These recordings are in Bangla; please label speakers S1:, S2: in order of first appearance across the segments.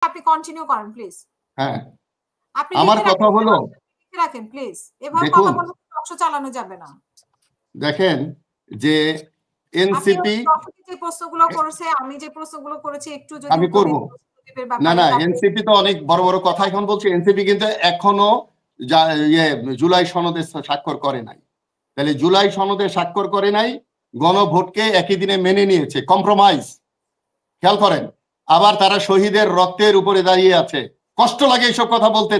S1: আপনি কন্টিনিউ করেন প্লিজ।
S2: হ্যাঁ, আপনি আমার কথা হলো
S1: রাখেন প্লিজ, এভাবে কথা বললে টকশো চালানো যাবে না।
S2: দেখেন যে এনসিপি
S1: যে প্রশ্নগুলো করেছে, আমি যে প্রশ্নগুলো করেছি একটু যদি
S2: আমি করব না, এনসিপি তো অনেক বড় বড় কথা এখন বলছে। এনসিপি কিন্তু এখনো জুলাই সনদে স্বাক্ষর করে নাই। তাহলে জুলাই সনদে স্বাক্ষর করে নাই, গণভোটকে একই দিনে মেনে নিয়েছে, কম্প্রোমাইজ। খেয়াল করেন, আবার তারা শহীদের রক্তের উপরে দাঁড়িয়ে আছে। কষ্ট লাগে এইসব কথা বলতে।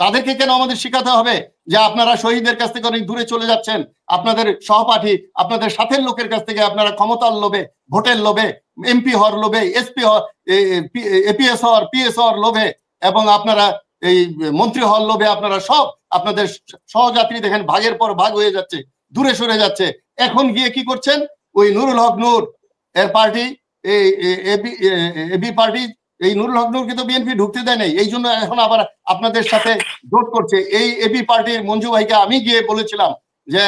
S2: তাদেরকে কেন আমাদের শিখাতে হবে যে আপনারা শহীদের কাছ থেকে অনেক দূরে চলে যাচ্ছেন? আপনাদের সহপাঠী, আপনাদের সাথের লোকের কাছ থেকে আপনারা ক্ষমতার লোভে, ভোটের লোভে, এমপি হওয়ার লোভে, এপিএস হওয়ার, পিএস হওয়ার লোভে, এবং আপনারা এই মন্ত্রী হওয়ার লোভে আপনারা সব আপনাদের সহযাত্রী দেখেন ভাগের পর ভাগ হয়ে যাচ্ছে, দূরে সরে যাচ্ছে। এখন গিয়ে কি করছেন? ওই নুরুল হক নূর এর পার্টি, এবি পার্টি, এই নুরুল হক নূরকে তো বিএনপি ঢুকতে দেয় নাই, এই জন্য এখন আবার আপনাদের সাথে জোট করছে। এই এবি পার্টির মঞ্জু ভাইকে আমি গিয়ে বলেছিলাম যে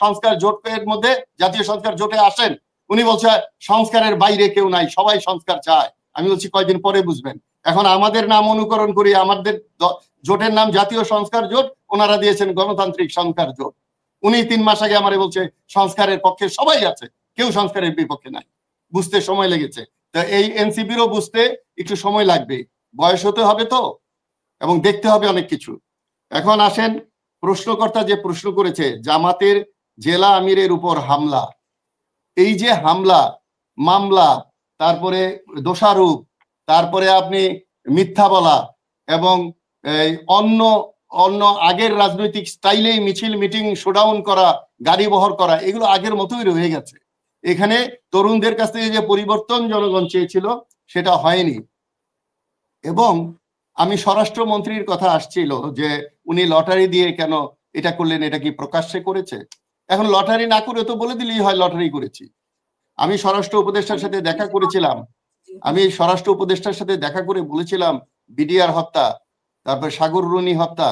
S2: সংস্কার জোটের মধ্যে, জাতীয় সংস্কার জোটে আসেন। উনি বলছে সংস্কারের বাইরে কেউ নাই, সবাই সংস্কার চায়। আমি বলছি কয়দিন পরে বুঝবেন। এখন আমাদের নাম অনুকরণ করি, আমাদের জোটের নাম জাতীয় সংস্কার জোট, ওনারা দিয়েছেন গণতান্ত্রিক সংস্কার জোট। উনি 3 মাস আগে আমারে বলছে সংস্কারের পক্ষে সবাই আছে, কেউ সংস্কারের বিপক্ষে নাই। বুঝতে সময় লেগেছে। তা এই এনসিপিরও বুঝতে একটু সময় লাগবে, বয়স হতে হবে তো, এবং দেখতে হবে অনেক কিছু। এখন আসেন, প্রশ্নকর্তা যে প্রশ্ন করেছে জামাতের জেলা আমিরের উপর হামলা, এই যে হামলা, মামলা, তারপরে দোষারোপ, তারপরে আপনি মিথ্যা বলা, এবং অন্য অন্য আগের রাজনৈতিক স্টাইলেই মিছিল, মিটিং, শোডাউন করা, গাড়ি বহর করা, এগুলো আগের মতোই রয়ে গেছে। এখানে তরুণদের কাছ থেকে যে পরিবর্তন জনগণ চেয়েছিল সেটা হয়নি। এবং আমি স্বরাষ্ট্রমন্ত্রীর কথা আসছিল যে উনি লটারি দিয়ে কেন এটা করলেন, এটা কি প্রকাশ্যে করেছে? এখন লটারি না করে তো বলে দিলেই হয় লটারি করেছি। আমি স্বরাষ্ট্র উপদেষ্টার সাথে দেখা করেছিলাম, দেখা করে বলেছিলাম বিডিআর হত্যা, তারপরে সাগর রুনি হত্যা,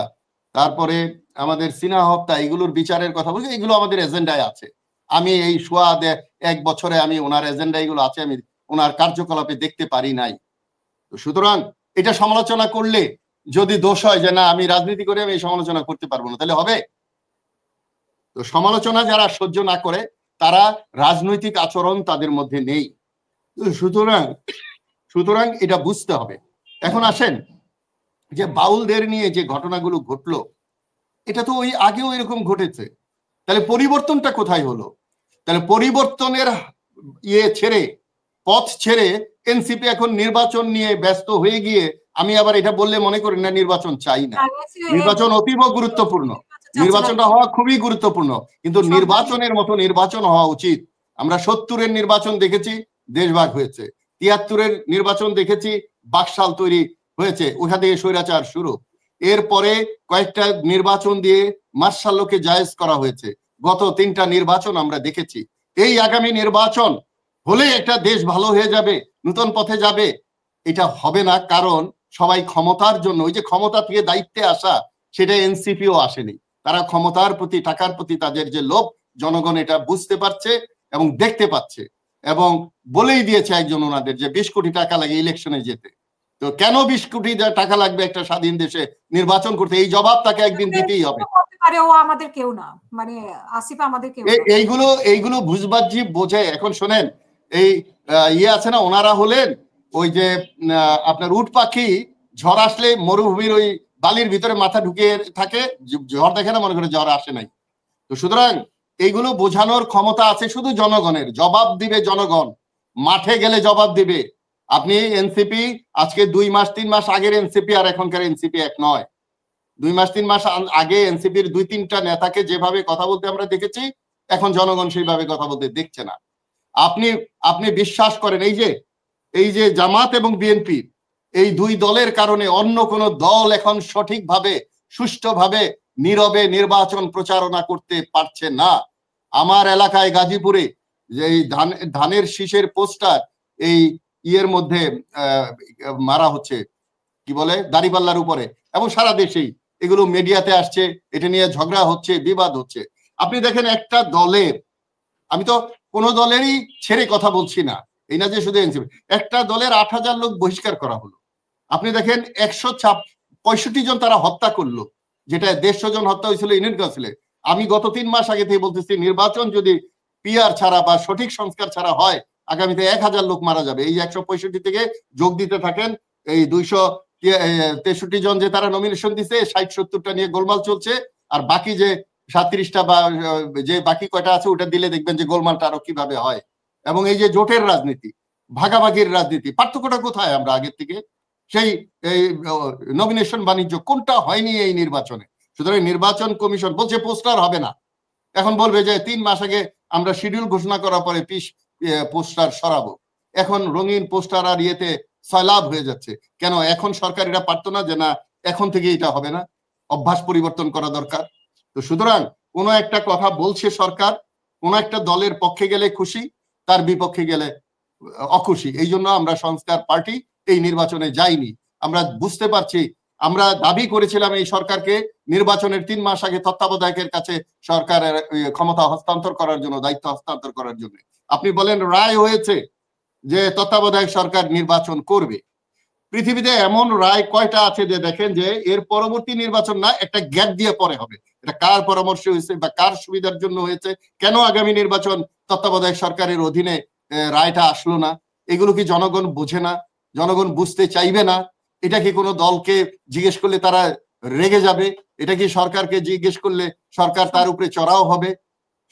S2: তারপরে আমাদের সিনহা হত্যা, এগুলোর বিচারের কথা বলছি। এগুলো আমাদের এজেন্ডায় আছে। আমি এই 1 বছরে আমি ওনার এজেন্ডা এগুলো আছে, আমি ওনার কার্যকলাপে দেখতে পারি নাই। সুতরাং এটা সমালোচনা করলে যদি দোষ হয় যে না আমি রাজনীতি করে আমি এই সমালোচনা করতে পারবো না, তাহলে হবে? তো সমালোচনা যারা সহ্য না করে তারা রাজনৈতিক আচরণ তাদের মধ্যে নেই। সুতরাং এটা বুঝতে হবে। এখন আসেন যে বাউলদের নিয়ে যে ঘটনাগুলো ঘটলো, এটা তো ওই আগেও এরকম ঘটেছে। তাহলে পরিবর্তনটা কোথায় হলো? তাহলে পরিবর্তনের পথ ছেড়ে এনসিপি এখন নির্বাচন নিয়ে ব্যস্ত হয়ে গিয়ে, আমি আবার এটা বললে মনে করি না নির্বাচন চাই না। নির্বাচন অতীব গুরুত্বপূর্ণ, নির্বাচনটা হওয়া খুবই গুরুত্বপূর্ণ, কিন্তু নির্বাচনের মতো নির্বাচন হওয়া উচিত। আমরা 70-এর নির্বাচন দেখেছি, দেশভাগ হয়েছে। 73-এর নির্বাচন দেখেছি, বাকশাল তৈরি হয়েছে, ওখান থেকে স্বৈরাচার শুরু। এরপরে কয়েকটা নির্বাচন দিয়ে মার্শাল্লকে জায়েজ করা হয়েছে। গত 3টা নির্বাচন আমরা দেখেছি। এই আগামী নির্বাচন হলে একটা দেশ ভালো হয়ে যাবে, নতুন পথে যাবে, এটা হবে না। কারণ সবাই ক্ষমতার জন্য, ওই যে ক্ষমতা থেকে দায়িত্বে আসা, সেটা এনসিপিও আসেনি। তারা ক্ষমতার প্রতি, টাকার প্রতি তাদের যে লোভ, জনগণ এটা বুঝতে পারছে এবং দেখতে পাচ্ছে, এবং বলেই দিয়েছে একজন ওনাদের যে 20 কোটি টাকা লাগে ইলেকশনে যেতে। তো কেন 20 কোটি টাকা লাগবে একটা স্বাধীন দেশে নির্বাচন করতে? এই জবাব তাকে একদিন দিতেই হবে।
S1: আমাদের কেউ না, মানে আসিফ আমাদের কেউ।
S2: এইগুলো বুঝবাজি বোঝে। এখন শোনেন, এই আছে না, ওনারা হলেন ওই যে আপনার উট পাখি, ঝড় আসলে মরুভূমির ওই বালির ভিতরে মাথা ঢুকিয়ে থাকে, ঝড় দেখে না, মনে করে ঝড় আসে নাই। তো সুতরাং এইগুলো বোঝানোর ক্ষমতা আছে শুধু জনগণের। জবাব দিবে জনগণ, মাঠে গেলে জবাব দিবে। আপনি এনসিপি আজকে 2 মাস 3 মাস আগের এনসিপি আর এখনকার এনসিপি এক নয়। 2 মাস 3 মাস আগে এনসিপির 2-3টা নেতাকে যেভাবে কথা বলতে আমরা দেখেছি, এখন জনগণ সেইভাবে কথা বলতে দেখছে না। আপনি বিশ্বাস করেন, এই যে জামাত এবং বিএনপি, এই 2 দলের কারণে অন্য কোন দল এখন সঠিকভাবে, সুষ্ঠুভাবে, নীরবে নির্বাচন প্রচারণা করতে পারছে না। আমার এলাকায় গাজীপুরে যে ধানের শীষের পোস্টার এই ইয়ের মধ্যে মারা হচ্ছে, কি বলে, দাড়িপাল্লার উপরে, এবং সারা দেশেই এগুলো মিডিয়াতে আসছে, এটা নিয়ে ঝগড়া হচ্ছে, বিবাদ হচ্ছে। আপনি দেখেন একটা দলের, আমি তো কোন দলেরই ছেড়ে কথা বলছি না, এই না যে শুধু এনসিপি, একটা দলের 8,000 লোক বহিষ্কার করা হলো। আপনি দেখেন 165 জন তারা হত্যা করলো, যেটা 150 জন হত্যা হয়েছিল ইউনিয়ন কাউন্সিলে। আমি গত 3 মাস আগে থেকে বলতেছি নির্বাচন যদি পিআর ছাড়া বা সঠিক সংস্কার ছাড়া হয় আগামীতে 1000 লোক মারা যাবে। এই 165 থেকে যোগ দিতে থাকেন। এই 263 জন যে তারা নমিনেশন দিছে 60-70টা নিয়ে গোলমাল চলছে, আর বাকি যে 37টা বা যে বাকি কয়টা আছে ওটা দিলে দেখবেন যে গোলমালটা আরো কিভাবে হয়। এবং এই যে জোটের রাজনীতি, ভাগাভাগির রাজনীতি, পার্থক্যটা কোথায়? আমরা আগের থেকে সেই নমিনেশন বাণিজ্য কোনটা হয়নি এই নির্বাচনে। সুতরাং নির্বাচন কমিশন বলছে পোস্টার হবে না, এখন বলবে যে 3 মাস আগে আমরা শিডিউল ঘোষণা করার পরে পোস্টার সরাবো। এখন রঙিন পোস্টার আর ইয়েতে সয়লাভ হয়ে যাচ্ছে কেন? এখন সরকারিরা পারতো না যে না এখন থেকে এটা হবে না, অভ্যাস পরিবর্তন করা দরকার। তো সুতরাং কোন একটা কথা বলছে সরকার, কোন একটা দলের পক্ষে গেলে খুশি, তার বিপক্ষে গেলে অখুশি। এই জন্য আমরা সংস্কার পার্টি এই নির্বাচনে যাইনি। আমরা বুঝতে পারছি, আমরা দাবি করেছিলাম এই সরকারকে নির্বাচনের 3 মাস আগে তত্ত্বাবধায়কের কাছে সরকারের ক্ষমতা হস্তান্তর করার জন্য, দায়িত্ব হস্তান্তর করার জন্য। আপনি বলেন রায় হয়েছে যে তত্ত্বাবধায়ক সরকার নির্বাচন করবে। পৃথিবীতে এমন রায় কয়টা আছে যে দেখেন যে এর পরবর্তী নির্বাচন না, একটা গ্যাপ দিয়ে পরে হবে। এটা কার পরামর্শ হয়েছে বা কার সুবিধার জন্য হয়েছে? কেন আগামী নির্বাচন তত্ত্বাবধায়ক সরকারের অধীনে রায়টা আসলো না? এগুলো কি জনগণ বোঝে না? জনগণ বুঝতে চাইবে না? এটা কি কোনো দলকে জিজ্ঞেস করলে তারা রেগে যাবে? এটা কি সরকারকে জিজ্ঞেস করলে সরকার তার উপরে চড়াও হবে?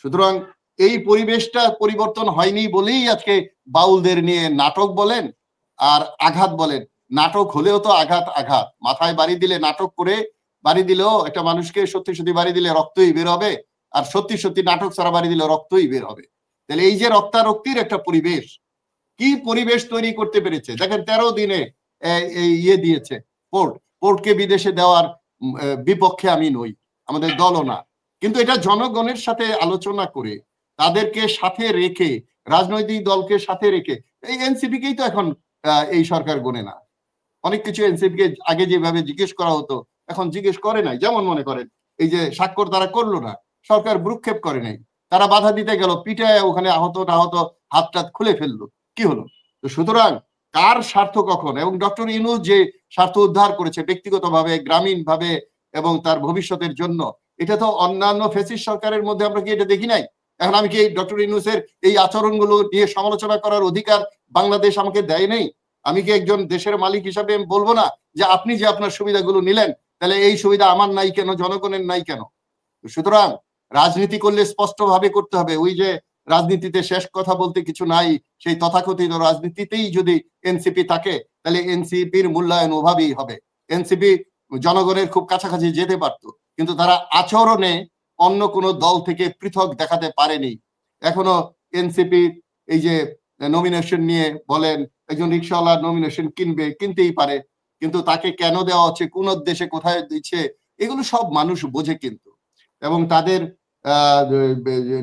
S2: সুতরাং এই পরিবেশটা পরিবর্তন হয়নি বলেই আজকে বাউলদের নিয়ে নাটক বলেন আর আঘাত বলেন। নাটক হলেও তো আঘাত আঘাত, মাথায় বাড়ি দিলে নাটক করে বাড়ি দিলেও একটা মানুষকে সত্যি সত্যি বাড়ি দিলে রক্তই বের হবে, আর সত্যি সত্যি নাটক ছাড়া বাড়ি দিলে রক্তই বের হবে। তাহলে এই যে রক্তারক্তির একটা পরিবেশ, কি পরিবেশ তৈরি করতে পেরেছে দেখেন। 13 দিনে ইয়ে দিয়েছে পোর্টকে বিদেশে দেওয়ার বিপক্ষে আমি নই, আমাদের দলও না, কিন্তু এটা জনগণের সাথে আলোচনা করে তাদেরকে সাথে রেখে, রাজনৈতিক দলকে সাথে রেখে, এই এনসিপি কেই তো এখন এই সরকার গোনে না। অনেক কিছু এনসিপি কে আগে যেভাবে জিজ্ঞেস করা হতো এখন জিজ্ঞেস করে নাই। যেমন মনে করেন এই যে স্বাক্ষর তারা করলো না, সরকার ভ্রুক্ষেপ করে নাই, তারা বাধা দিতে গেল, পিটায় ওখানে আহত হাত টাত খুলে ফেললো, কি হলো? তো সুতরাং কার স্বার্থ কখন, এবং ডক্টর ইউনূস যে স্বার্থ উদ্ধার করেছে ব্যক্তিগতভাবে, গ্রামীণ ভাবে এবং তার ভবিষ্যতের জন্য, এটা তো অন্যান্য ফ্যাসিস্ট সরকারের মধ্যে আমরা কি এটা দেখি নাই? এখন আমি কি ডক্টর ইউনূসের এই আচরণগুলো নিয়ে সমালোচনা করার অধিকার বাংলাদেশ আমাকে দেয় নেই? আমি কি একজন দেশের মালিক হিসাবে বলবো না যে আপনি যে আপনার সুবিধাগুলো নিলেন, তাহলে এই সুবিধা আমার নাই কেন, জনগণের নাই কেন? সুতরাং রাজনীতি করলে স্পষ্ট ভাবে করতে হবে। ওই যে রাজনীতিতে শেষ কথা বলতে কিছু নাই, সেই তথাকথিত রাজনীতিতেই যদি এনসিপি থাকে তাহলে এনসিপির মূল্যায়ন ওভাবেই হবে। এনসিপি জনগণের খুব কাছাকাছি যেতে পারত, কিন্তু তারা আচরণে অন্য কোনো দল থেকে পৃথক দেখাতে পারেনি। এখনো এনসিপি এই যে নমিনেশন নিয়ে বলেন, একজন রিক্সাওয়ালা নমিনেশন কিনতেই পারে, কিন্তু তাকে কেন দেওয়া হচ্ছে, কোন উদ্দেশ্যে, কোথায় দিচ্ছে, এগুলো সব মানুষ বোঝে কিন্তু। এবং তাদের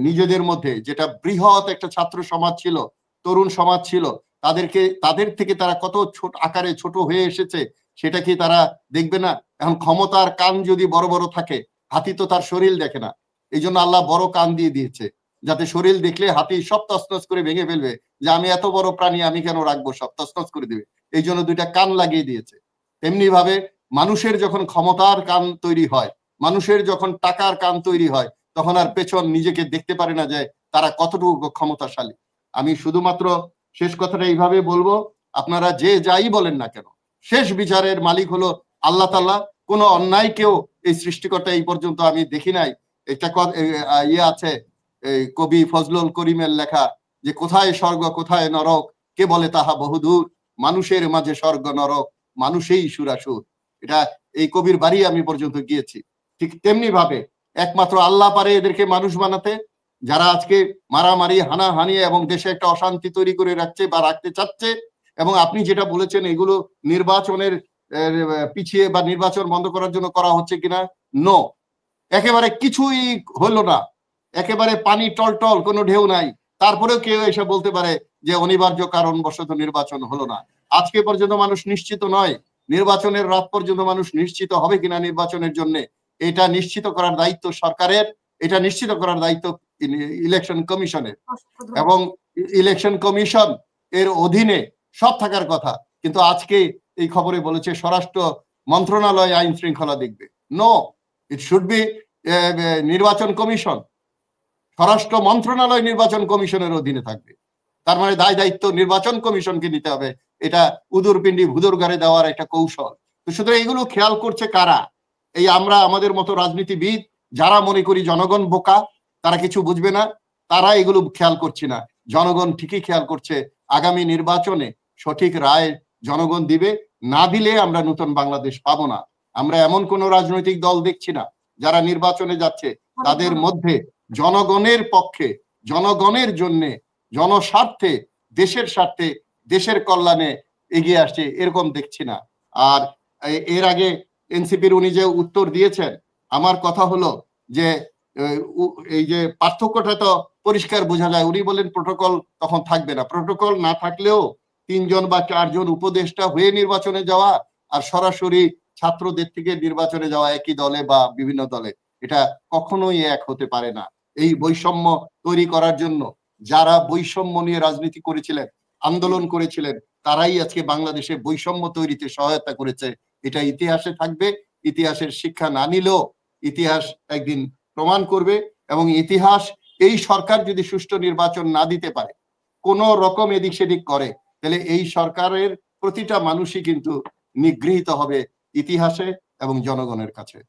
S2: নিজেদের মধ্যে যেটা বৃহৎ একটা ছাত্র সমাজ ছিল, তরুণ সমাজ ছিল, তাদের থেকে তারা কত ছোট আকারে ছোট হয়ে এসেছে সেটা কি তারা দেখবে না? এখন ক্ষমতার কান যদি বড় বড় থাকে, হাতি তো তার শরীর দেখে না, এই জন্য আল্লাহ বড় কান দিয়ে দিয়েছে, যাতে শরীর দেখলে হাতি সব তছনছ করে ভেঙে ফেলবে, যে আমি এত বড় প্রাণী আমি কেন রাখবো, সব তছনছ করে দিবে, এই জন্য 2টা কান লাগিয়ে দিয়েছে। তেমনি ভাবে মানুষের যখন ক্ষমতার কান তৈরি হয়, মানুষের যখন টাকার কান তৈরি হয়, তখন আর পেছন নিজেকে দেখতে পারে না যে তারা কতটুকু ক্ষমতাশালী। আমি শুধুমাত্র শেষ কথাটা এইভাবে বলবো, আপনারা যে যাই বলেন না কেন, শেষ বিচারের মালিক হলো আল্লাহ তাআলা। কোন অন্যায়কেও এই সৃষ্টিকর্তা এই পর্যন্ত আমি দেখি নাই। একটা ইয়ে আছে কবি ফজলুল করিমের লেখা, যে কোথায় স্বর্গ কোথায় নরক, কে বলে তাহা বহুদূর, মানুষের মাঝে স্বর্গ নরক, মানুষেই সুরাসুর। এটা এই কবির বাড়ি আমি পর্যন্ত গিয়েছি। ঠিক তেমনি ভাবে একমাত্র আল্লাহ পারে এদেরকে মানুষ বানাতে, যারা আজকে মারামারি, হানাহানি এবং দেশে একটা অশান্তি তৈরি করে রাখছে বা রাখতে চাচ্ছে। এবং আপনি যেটা বলেছেন এগুলো নির্বাচনের পিছিয়ে বা নির্বাচন বন্ধ করার জন্য করা হচ্ছে কিনা, নো, একেবারে কিছুই হলো না, একেবারে পানি টলটল, কোনো ঢেউ নাই। তারপরেও কেউ এসে বলতে পারে যে অনিবার্য কারণবশত নির্বাচন হলো না। আজকে পর্যন্ত মানুষ নিশ্চিত নয়, নির্বাচনের রাত পর্যন্ত মানুষ নিশ্চিত হবে কিনা নির্বাচনের জন্য, এটা নিশ্চিত করার দায়িত্ব সরকারের, এটা নিশ্চিত করার দায়িত্ব ইলেকশন কমিশনের। এবং ইলেকশন কমিশন এর অধীনে সব থাকার কথা, কিন্তু আজকে এই খবরে বলেছে স্বরাষ্ট্র মন্ত্রণালয় আইন শৃঙ্খলা দেখবে। নো, ইট শুড বি নির্বাচন কমিশন। স্বরাষ্ট্র মন্ত্রণালয় নির্বাচন কমিশনের অধীনে থাকবে। তার মানে দায় দায়িত্ব নির্বাচন কমিশনকে নিতে হবে। এটা উদুর পিণ্ডি ভুদুর গাড়ে দেওয়ার একটা কৌশল। তো সুতরাং এগুলো খেয়াল করছে কারা? এই আমরা আমাদের মতো রাজনীতিবিদ যারা মনে করি জনগণ বোকা, তারা কিছু বুঝবে না, তারা এগুলো খেয়াল করছে না। জনগণ ঠিকই খেয়াল করছে। আগামী নির্বাচনে সঠিক রায় জনগণ দিবে, না দিলে আমরা নতুন বাংলাদেশ পাবো না। আমরা এমন কোন রাজনৈতিক দল দেখছি না যারা নির্বাচনে যাচ্ছে তাদের মধ্যে জনগণের পক্ষে, জনগণের জন্যে, জনস্বার্থে, দেশের স্বার্থে, দেশের কল্যাণে এগিয়ে আসছে, এরকম দেখছি না। আর এর আগে এনসিপির উনি যে উত্তর দিয়েছেন, আমার কথা হলো যে এই যে পার্থক্যটা তো পরিষ্কার বোঝা যায়। উনি বলেন প্রোটোকল তখন থাকবে না। প্রোটোকল না থাকলেও 3 জন বা 4 জন উপদেষ্টা হয়ে নির্বাচনে যাওয়া আর সরাসরি ছাত্রদের থেকে নির্বাচনে যাওয়া একই দলে বা বিভিন্ন দলে, এটা কখনোই এক হতে পারে না। এই বৈষম্য তৈরি করার জন্য যারা বৈষম্য নিয়ে রাজনীতি করেছিলেন, আন্দোলন করেছিলেন, তারাই আজকে বাংলাদেশে বৈষম্য তৈরিতে সহায়তা করেছে। এটা ইতিহাসে থাকবে। ইতিহাসের শিক্ষা না নিলেও ইতিহাস একদিন প্রমাণ করবে। এবং ইতিহাস এই সরকার যদি সুষ্ঠু নির্বাচন না দিতে পারে, কোন রকম এদিক সেদিক করে, তাহলে এই সরকারের প্রতিটা মানুষই কিন্তু নিগৃহীত হবে ইতিহাসে এবং জনগণের কাছে।